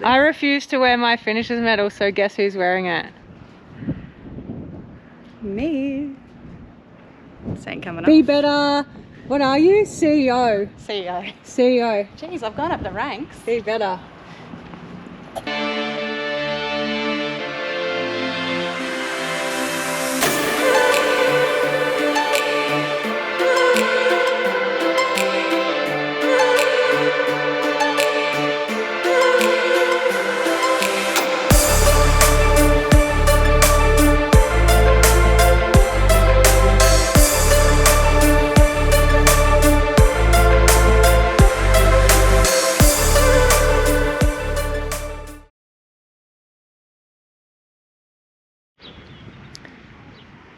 this. I refuse to wear my finisher's medal, so guess who's wearing it? Me. This ain't coming Be off. better. What are you? CEO. CEO. CEO. Jeez, I've gone up the ranks. Be better.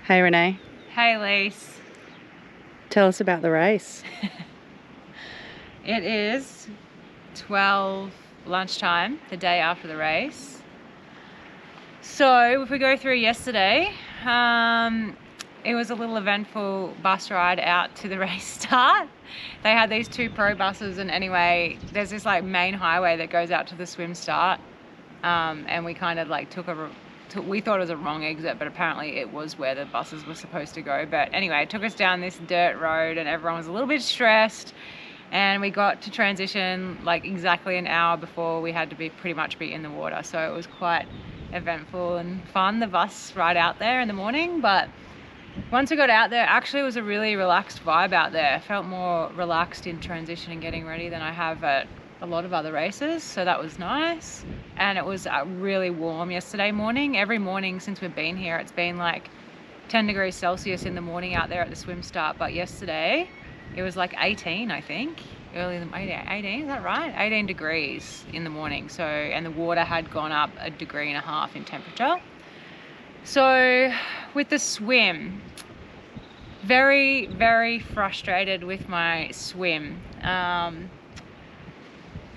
Hey Renee, Hey Lise. tell us about the race. It is 12 lunchtime, the day after the race. So if we go through yesterday, it was a little eventful bus ride out to the race start. They had these 2 pro buses, and anyway, there's this like main highway that goes out to the swim start, and we kind of like we thought it was a wrong exit, but apparently it was where the buses were supposed to go. But anyway, it took us down this dirt road and everyone was a little bit stressed, and we got to transition like exactly an hour before we had to pretty much be in the water. So it was quite eventful and fun, the bus ride out there in the morning. But once we got out there, actually it was a really relaxed vibe out there. I felt more relaxed in transition and getting ready than I have at a lot of other races, so that was nice. And it was really warm yesterday morning. Every morning since we've been here, it's been like 10 degrees Celsius in the morning out there at the swim start, but yesterday it was like 18, I think. Early in the 18, is that right? 18 degrees in the morning. So, and the water had gone up 1.5 degrees in temperature. So with the swim, very, very frustrated with my swim.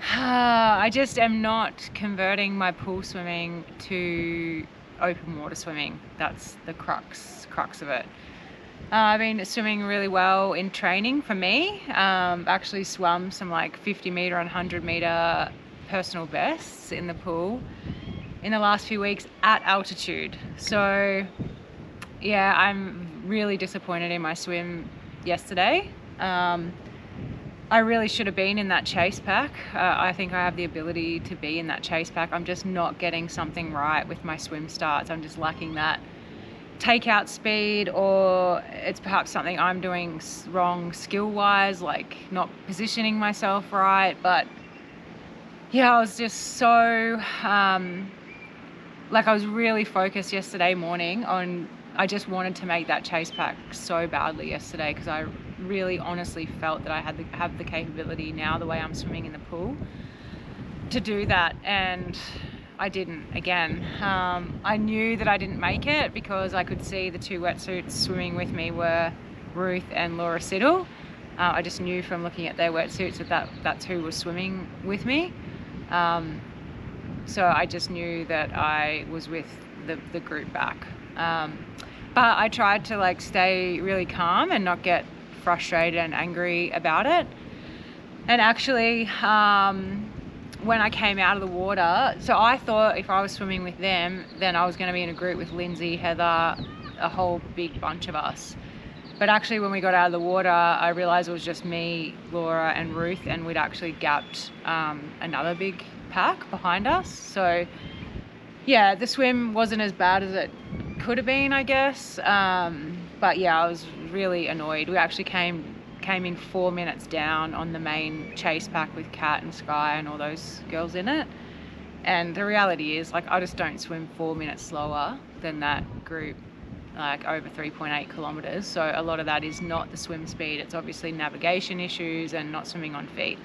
I just am not converting my pool swimming to open water swimming. That's the crux of it. I've been swimming really well in training for me. Actually swum some like 50 meter and 100 meter personal bests in the pool in the last few weeks at altitude. So yeah, I'm really disappointed in my swim yesterday. I really should have been in that chase pack. I think I have the ability to be in that chase pack. I'm just not getting something right with my swim starts. I'm just lacking that takeout speed, or it's perhaps something I'm doing wrong skill-wise, like not positioning myself right. But yeah, I was just so, like I was really focused yesterday morning on, I just wanted to make that chase pack so badly yesterday because I really honestly felt that I have the capability now, the way I'm swimming in the pool, to do that, and I didn't again. I knew that I didn't make it because I could see the 2 wetsuits swimming with me were Ruth and Laura Siddle. I just knew from looking at their wetsuits that's who was swimming with me. So I just knew that I was with the group back. But I tried to like stay really calm and not get frustrated and angry about it. And actually, when I came out of the water, so I thought if I was swimming with them, then I was going to be in a group with Lindsay, Heather, a whole big bunch of us. But actually when we got out of the water, I realized it was just me, Laura and Ruth, and we'd actually gapped another big pack behind us. So yeah, the swim wasn't as bad as it could have been, I guess. But yeah, I was really annoyed. We actually came in 4 minutes down on the main chase pack with Kat and Sky and all those girls in it. And the reality is, like, I just don't swim 4 minutes slower than that group, like over 3.8 kilometers. So a lot of that is not the swim speed. It's obviously navigation issues and not swimming on feet.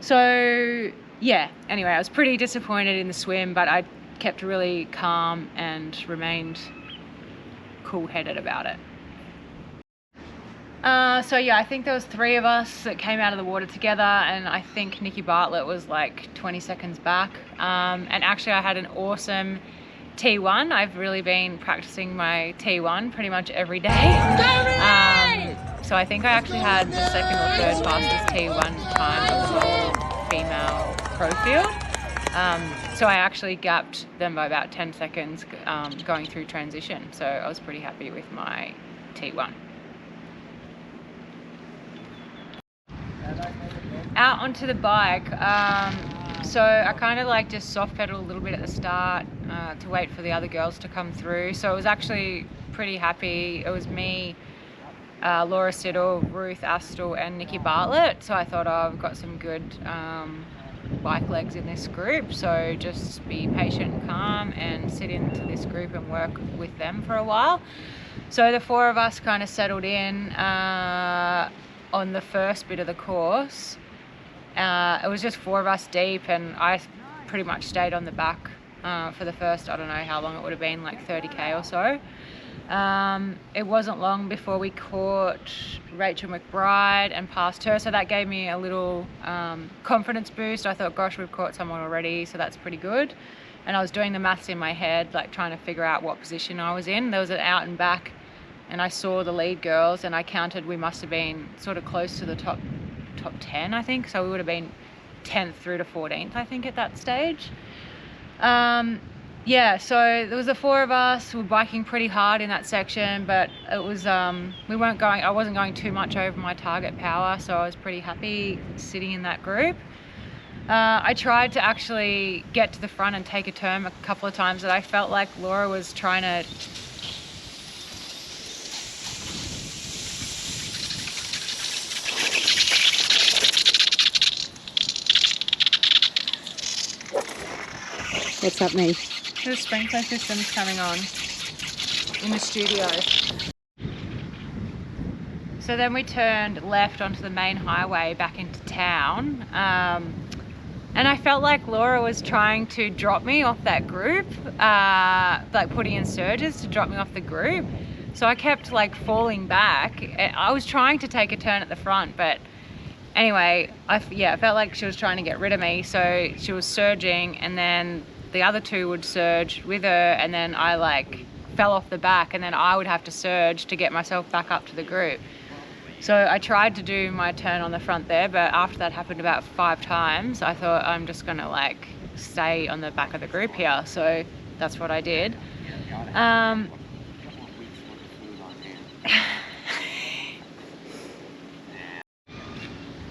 So yeah, anyway, I was pretty disappointed in the swim, but I kept really calm and remained cool-headed about it. So yeah, I think there was 3 of us that came out of the water together, and I think Nikki Bartlett was like 20 seconds back. And actually I had an awesome T1. I've really been practicing my T1 pretty much every day. So I think I actually had the 2nd or 3rd fastest T1 time of the whole female pro field. So I actually gapped them by about 10 seconds going through transition. So I was pretty happy with my T1. Out onto the bike. So I kind of like just soft pedaled a little bit at the start to wait for the other girls to come through. So it was actually pretty happy. It was me, Laura Siddle, Ruth Astle and Nikki Bartlett. So I thought, oh, I've got some good bike legs in this group. So just be patient and calm and sit into this group and work with them for a while. So the four of us kind of settled in on the first bit of the course. It was just four of us deep, and I pretty much stayed on the back for the first, I don't know how long it would have been, like 30k or so. It wasn't long before we caught Rachel McBride and passed her, so that gave me a little confidence boost. I thought, gosh, we've caught someone already, so that's pretty good. And I was doing the maths in my head, like trying to figure out what position I was in. There was an out and back, and I saw the lead girls, and I counted we must have been sort of close to the top 10, I think. So we would have been 10th through to 14th, I think, at that stage. Yeah, so there was the four of us. We were biking pretty hard in that section, but it was I wasn't going too much over my target power, so I was pretty happy sitting in that group. I tried to actually get to the front and take a turn a couple of times, that I felt like Laura was trying to What's up, mate? the sprinkler system's coming on in the studio. So then we turned left onto the main highway back into town. And I felt like Laura was trying to drop me off that group, like putting in surges to drop me off the group. So I kept like falling back. I was trying to take a turn at the front, but anyway, I felt like she was trying to get rid of me. So she was surging, and then the other two would surge with her, and then I like fell off the back, and then I would have to surge to get myself back up to the group. So I tried to do my turn on the front there, but after that happened about 5 times, I thought, I'm just gonna like stay on the back of the group here. So that's what I did.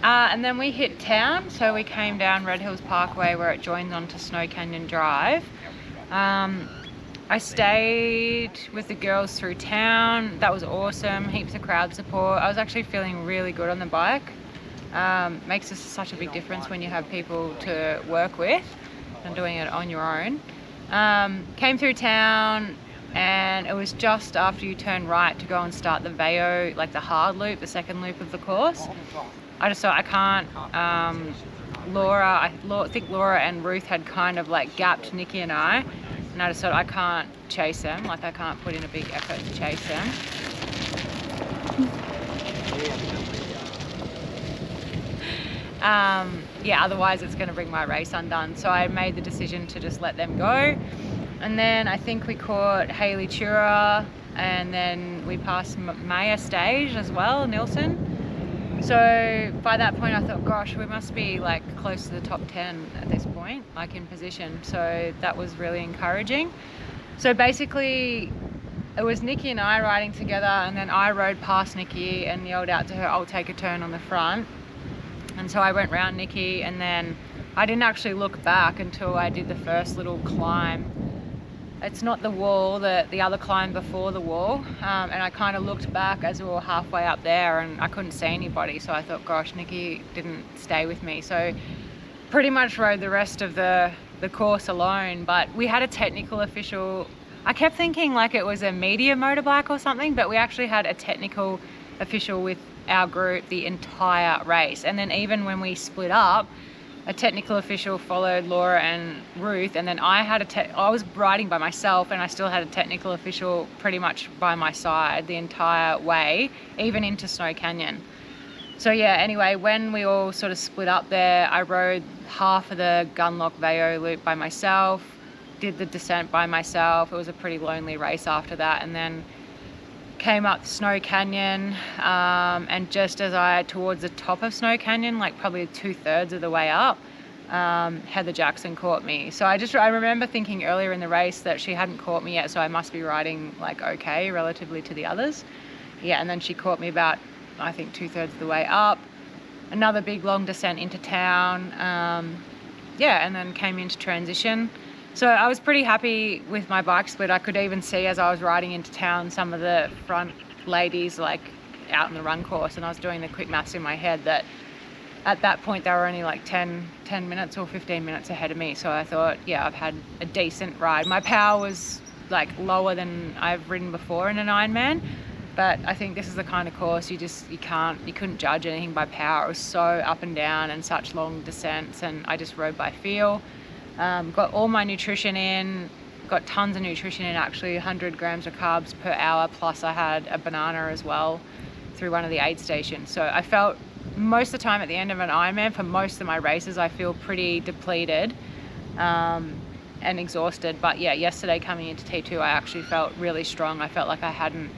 And then we hit town, so we came down Red Hills Parkway where it joins onto Snow Canyon Drive. I stayed with the girls through town. That was awesome, heaps of crowd support. I was actually feeling really good on the bike. Makes such a big difference when you have people to work with and doing it on your own. Came through town, and it was just after you turn right to go and start the Veo, like the hard loop, the second loop of the course. I just thought, I can't, I think Laura and Ruth had kind of like gapped Nikki and I just thought, I can't chase them, like I can't put in a big effort to chase them. Yeah, otherwise it's going to bring my race undone. So I made the decision to just let them go. And then I think we caught Hayley Tura, and then we passed Maya Stage as well, Nilsson. So by that point I thought, gosh, we must be like close to the top 10 at this point, like in position. So that was really encouraging. So basically it was Nikki and I riding together, and then I rode past Nikki and yelled out to her, I'll take a turn on the front. And so I went round Nikki, and then I didn't actually look back until I did the first little climb. It's not the wall, the other climb before the wall. And I kind of looked back as we were halfway up there, and I couldn't see anybody. So I thought, gosh, Nikki didn't stay with me. So pretty much rode the rest of the course alone. But we had a technical official. I kept thinking like it was a media motorbike or something, but we actually had a technical official with our group the entire race. And then even when we split up, a technical official followed Laura and Ruth, and then I was riding by myself, and I still had a technical official pretty much by my side the entire way, even into Snow Canyon. So yeah, anyway, when we all sort of split up there, I rode half of the Gunlock Veo loop by myself, did the descent by myself. It was a pretty lonely race after that, and then came up Snow Canyon, and just as towards the top of Snow Canyon, like probably 2/3 of the way up, Heather Jackson caught me. So I remember thinking earlier in the race that she hadn't caught me yet, so I must be riding like okay relatively to the others. Yeah, and then she caught me about, I think, 2/3 of the way up. Another big long descent into town. Yeah, and then came into transition. So I was pretty happy with my bike split. I could even see as I was riding into town some of the front ladies like out in the run course, and I was doing the quick maths in my head that at that point they were only like 10 minutes or 15 minutes ahead of me. So I thought, yeah, I've had a decent ride. My power was like lower than I've ridden before in an Ironman, but I think this is the kind of course you couldn't judge anything by power. It was so up and down and such long descents, and I just rode by feel. Got all my nutrition in, got tons of nutrition in, actually 100 grams of carbs per hour, plus I had a banana as well through one of the aid stations. So I felt most of the time at the end of an Ironman, for most of my races, I feel pretty depleted and exhausted. But yeah, yesterday coming into T2, I actually felt really strong. I felt like I hadn't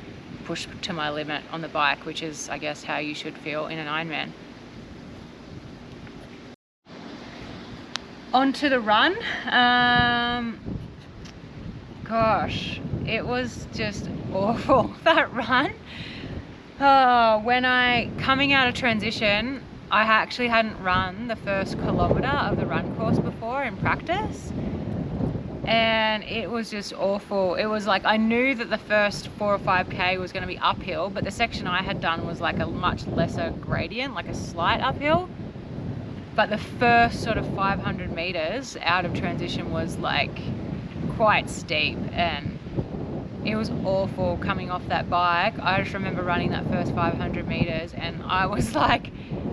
pushed to my limit on the bike, which is, I guess, how you should feel in an Ironman. On to the run. Gosh, it was just awful, that run. Coming out of transition, I actually hadn't run the first kilometre of the run course before in practice, and it was just awful. It was like I knew that the first 4 or 5k was going to be uphill, but the section I had done was like a much lesser gradient, like a slight uphill. But the first sort of 500 meters out of transition was like quite steep, and it was awful coming off that bike. I just remember running that first 500 meters and I was like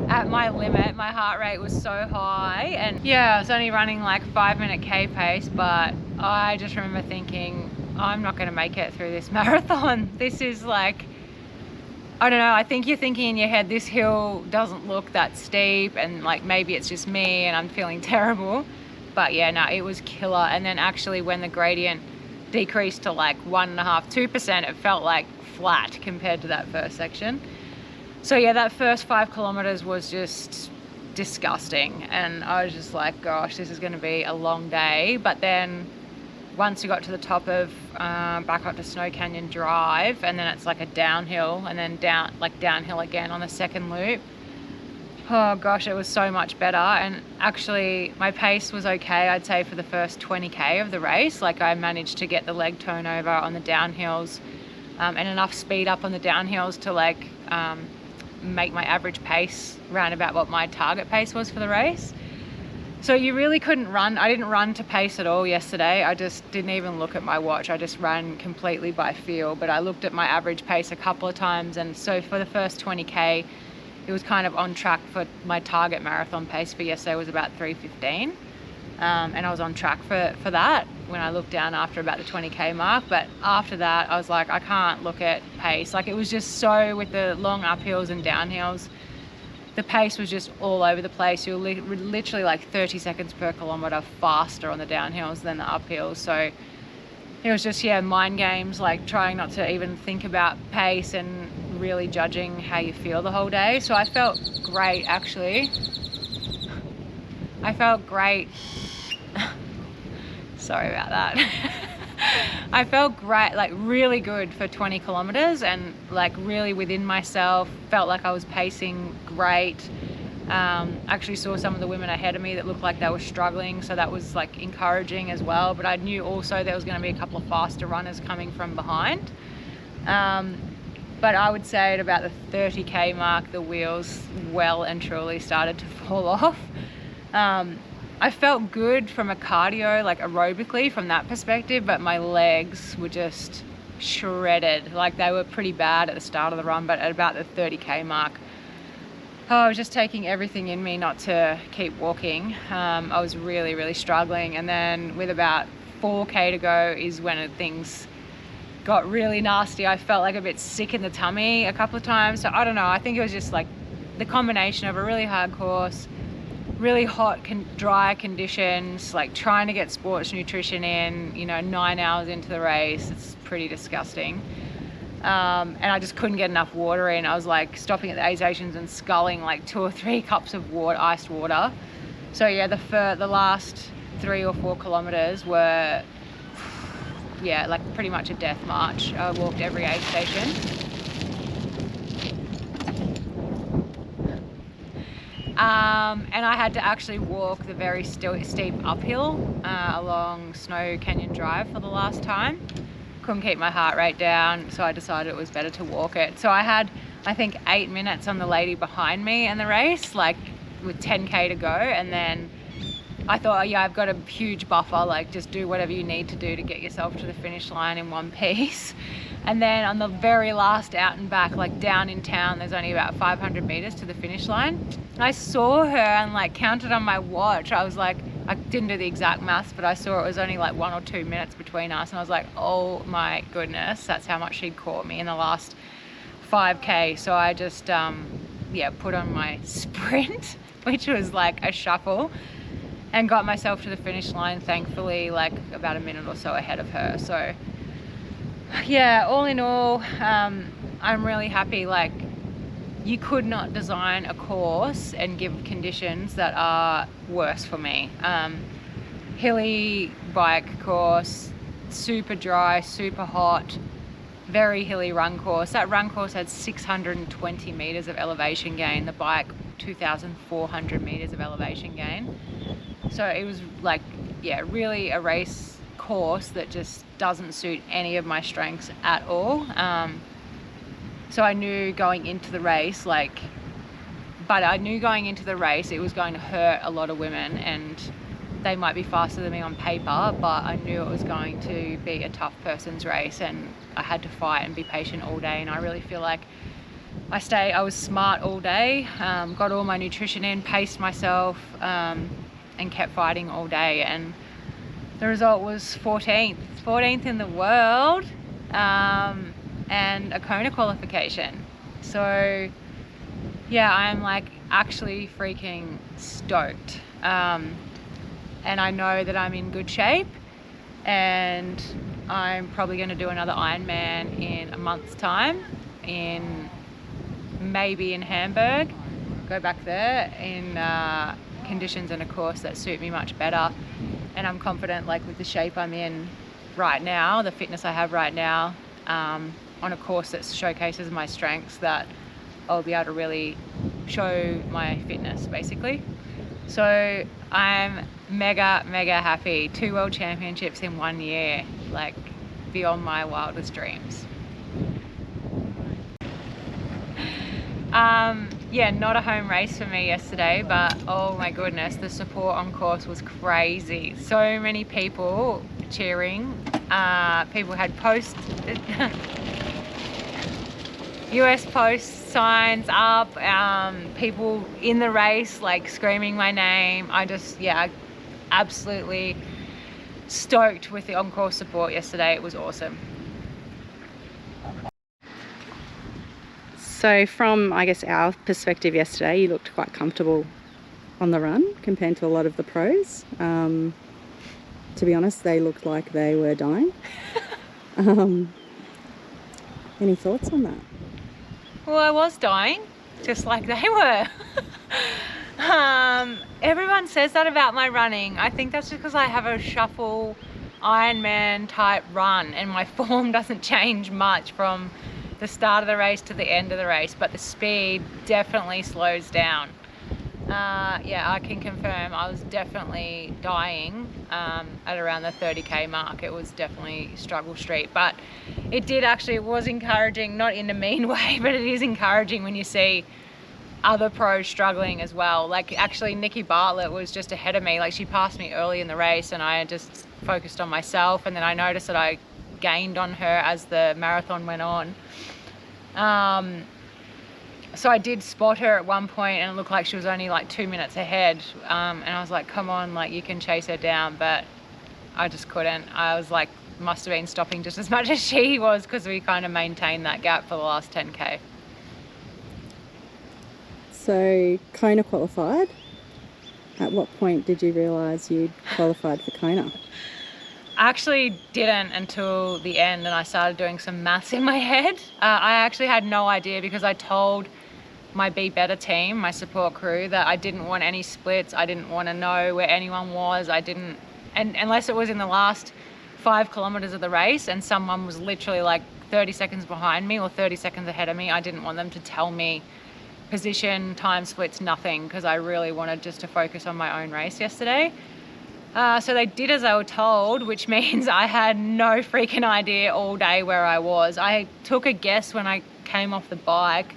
at my limit. My heart rate was so high, and yeah, I was only running like 5-minute K pace, but I just remember thinking, I'm not going to make it through this marathon. This is like, I don't know, I think you're thinking in your head, this hill doesn't look that steep, and like maybe it's just me and I'm feeling terrible. But yeah, no, it was killer. And then actually when the gradient decreased to like 1.5%, 2%, it felt like flat compared to that first section. So yeah, that first 5 kilometers was just disgusting, and I was just like, gosh, this is going to be a long day. But then once we got to the top of back up to Snow Canyon Drive, and then it's like a downhill, and then downhill again on the second loop. Oh gosh, it was so much better. And actually my pace was okay, I'd say, for the first 20k of the race. Like I managed to get the leg turnover on the downhills and enough speed up on the downhills to like make my average pace around about what my target pace was for the race. So you really couldn't run. I didn't run to pace at all yesterday. I just didn't even look at my watch. I just ran completely by feel. But I looked at my average pace a couple of times, and so for the first 20k, it was kind of on track for my target marathon pace for yesterday was about 3:15. And I was on track for that when I looked down after about the 20k mark. But after that, I was like, I can't look at pace. Like it was just so, with the long uphills and downhills, the pace was just all over the place. You're literally like 30 seconds per kilometre faster on the downhills than the uphills. So it was just, yeah, mind games, like trying not to even think about pace and really judging how you feel the whole day. So I felt great, actually. I felt great. Sorry about that. I felt great, like really good for 20 kilometers, and like really within myself, felt like I was pacing great. Actually saw some of the women ahead of me that looked like they were struggling, so that was like encouraging as well. But I knew also there was going to be a couple of faster runners coming from behind. But I would say at about the 30k mark, the wheels well and truly started to fall off. I felt good from a cardio, like aerobically from that perspective, but my legs were just shredded. Like they were pretty bad at the start of the run, but at about the 30k mark, I was just taking everything in me not to keep walking. I was really, really struggling. And then with about 4k to go is when things got really nasty. I felt like a bit sick in the tummy a couple of times. So I don't know, I think it was just like the combination of a really hard course, really hot, dry conditions, like trying to get sports nutrition in, 9 hours into the race. It's pretty disgusting. And I just couldn't get enough water in. I was like stopping at the aid stations and sculling like 2 or 3 cups of water, iced water. So yeah, the last 3 or 4 kilometers were, yeah, like pretty much a death march. I walked every aid station. And I had to actually walk the very steep uphill along Snow Canyon Drive for the last time. Couldn't keep my heart rate down, so I decided it was better to walk it. So I had, I think, 8 minutes on the lady behind me in the race, like with 10k to go, and then I thought, oh, yeah, I've got a huge buffer, like just do whatever you need to do to get yourself to the finish line in one piece. And then on the very last out and back, like down in town, there's only about 500 meters to the finish line. I saw her and like counted on my watch. I was like, I didn't do the exact maths, but I saw it was only like 1 or 2 minutes between us. And I was like, oh my goodness, that's how much she'd caught me in the last 5k. So I just, yeah, put on my sprint, which was like a shuffle, and got myself to the finish line, thankfully, like about a minute or so ahead of her. So yeah, all in all, I'm really happy. Like, you could not design a course and give conditions that are worse for me. Hilly bike course, super dry, super hot, very hilly run course. That run course had 620 meters of elevation gain. The bike, 2,400 meters of elevation gain. So it was like, yeah, really a race course that just doesn't suit any of my strengths at all. So I knew going into the race, it was going to hurt a lot of women, and they might be faster than me on paper, but I knew it was going to be a tough person's race, and I had to fight and be patient all day. And I really feel like I was smart all day, got all my nutrition in, paced myself, and kept fighting all day. And the result was 14th in the world, and a Kona qualification. So yeah, I'm like actually freaking stoked. And I know that I'm in good shape, and I'm probably going to do another Ironman in a month's time, maybe in Hamburg, go back there in conditions and a course that suit me much better. And I'm confident, like with the shape I'm in right now, the fitness I have right now, on a course that showcases my strengths, that I'll be able to really show my fitness basically. So I'm mega happy. 2 world championships in 1 year, like beyond my wildest dreams. Yeah, not a home race for me yesterday, but oh my goodness, the support on course was crazy. So many people cheering. People had posts, US Post signs up, people in the race like screaming my name. Absolutely stoked with the on-course support yesterday. It was awesome. So from, I guess, our perspective yesterday, you looked quite comfortable on the run compared to a lot of the pros. To be honest, they looked like they were dying. Any thoughts on that? Well, I was dying, just like they were. Everyone says that about my running. I think that's just because I have a shuffle Ironman type run, and my form doesn't change much from the start of the race to the end of the race, but the speed definitely slows down. Yeah, I can confirm I was definitely dying at around the 30k mark. It was definitely struggle street, but it was encouraging, not in a mean way, but it is encouraging when you see other pros struggling as well. Like actually Nikki Bartlett was just ahead of me. Like she passed me early in the race, and I just focused on myself, and then I noticed that I gained on her as the marathon went on. So I did spot her at one point, and it looked like she was only like 2 minutes ahead, and I was like, come on, like you can chase her down, but I just couldn't. I was like, must have been stopping just as much as she was, because we kind of maintained that gap for the last 10k. So Kona qualified. At what point did you realise you'd qualified for Kona? I actually didn't until the end, and I started doing some maths in my head. I actually had no idea, because I told my Be Better team, my support crew, that I didn't want any splits. I didn't want to know where anyone was. And unless it was in the last 5 kilometers of the race and someone was literally like 30 seconds behind me or 30 seconds ahead of me, I didn't want them to tell me position, time splits, nothing, because I really wanted just to focus on my own race yesterday. So they did as I was told, which means I had no freaking idea all day where I was. I took a guess when I came off the bike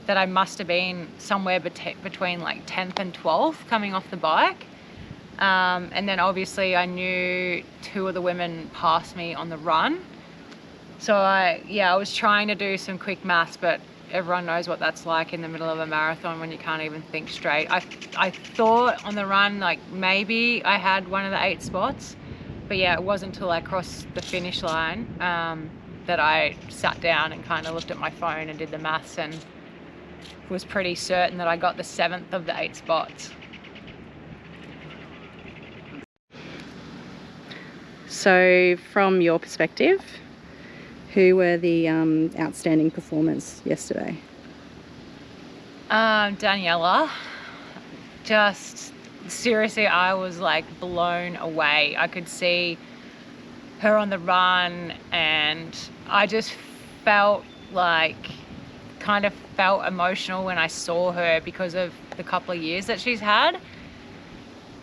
that I must have been somewhere between like 10th and 12th coming off the bike. And then obviously I knew 2 of the women passed me on the run. So I was trying to do some quick maths, but everyone knows what that's like in the middle of a marathon when you can't even think straight. I thought on the run, like maybe I had one of the 8 spots, but yeah, it wasn't until I crossed the finish line that I sat down and kind of looked at my phone and did the maths and was pretty certain that I got the 7th of the 8 spots. So from your perspective, who were the outstanding performers yesterday? Daniela. Just seriously, I was like blown away. I could see her on the run and I just felt emotional when I saw her because of the couple of years that she's had.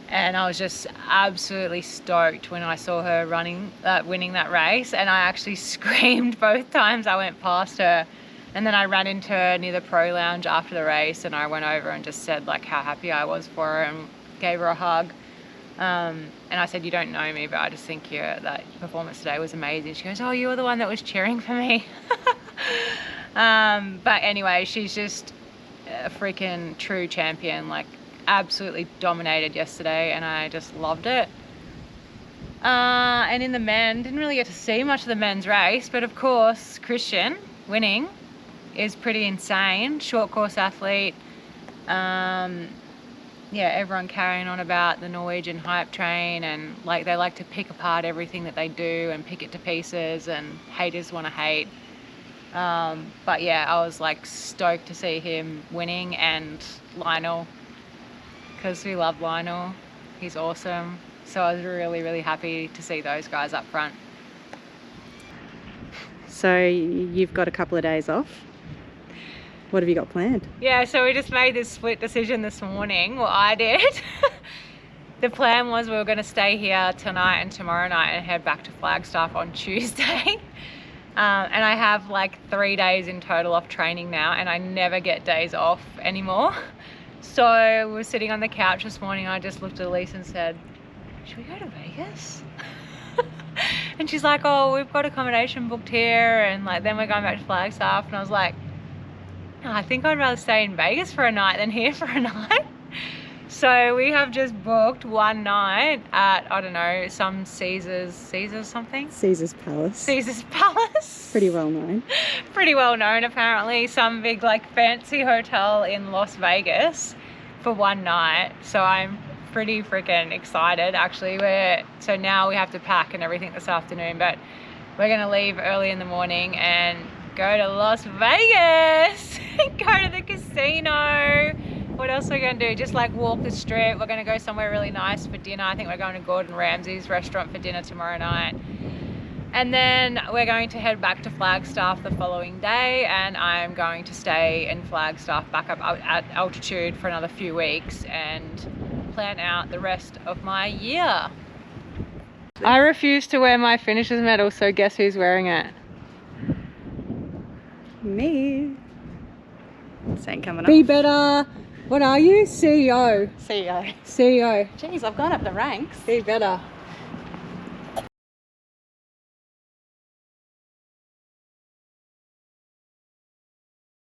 And I was just absolutely stoked when I saw her winning that race, and I actually screamed both times I went past her. And then I ran into her near the pro lounge after the race, and I went over and just said like how happy I was for her and gave her a hug. And I said, you don't know me, but I just think that performance today was amazing. She goes, oh, you were the one that was cheering for me. But anyway, she's just a freaking true champion, like absolutely dominated yesterday, and I just loved it. And in the men, didn't really get to see much of the men's race, but of course Christian winning is pretty insane. Short course athlete. Everyone carrying on about the Norwegian hype train, and like they like to pick apart everything that they do and pick it to pieces, and haters want to hate. But yeah, I was like stoked to see him winning, and Lionel, because we love Lionel. He's awesome. So I was really, really happy to see those guys up front. So you've got a couple of days off. What have you got planned? Yeah, so we just made this split decision this morning. Well, I did. The plan was we were going to stay here tonight and tomorrow night and head back to Flagstaff on Tuesday. And I have like 3 days in total off training now, and I never get days off anymore. So we were sitting on the couch this morning. I just looked at Elise and said, should we go to Vegas? And she's like, oh, we've got accommodation booked here, and like then we're going back to Flagstaff. And I was like, oh, I think I'd rather stay in Vegas for a night than here for a night. So we have just booked one night at, I don't know, some Caesar's something? Caesar's Palace. Caesar's Palace. Pretty well known. Pretty well known, apparently. Some big like fancy hotel in Las Vegas for one night. So I'm pretty freaking excited actually. So now we have to pack and everything this afternoon, but we're gonna leave early in the morning and go to Las Vegas. Go to the casino. What else are we going to do? Just like walk the strip. We're going to go somewhere really nice for dinner. I think we're going to Gordon Ramsay's restaurant for dinner tomorrow night. And then we're going to head back to Flagstaff the following day, and I'm going to stay in Flagstaff back up at altitude for another few weeks and plan out the rest of my year. I refuse to wear my finisher's medal, so guess who's wearing it? Me. This ain't coming up. Be better. What are you? CEO. CEO. CEO. Jeez, I've gone up the ranks. Be better.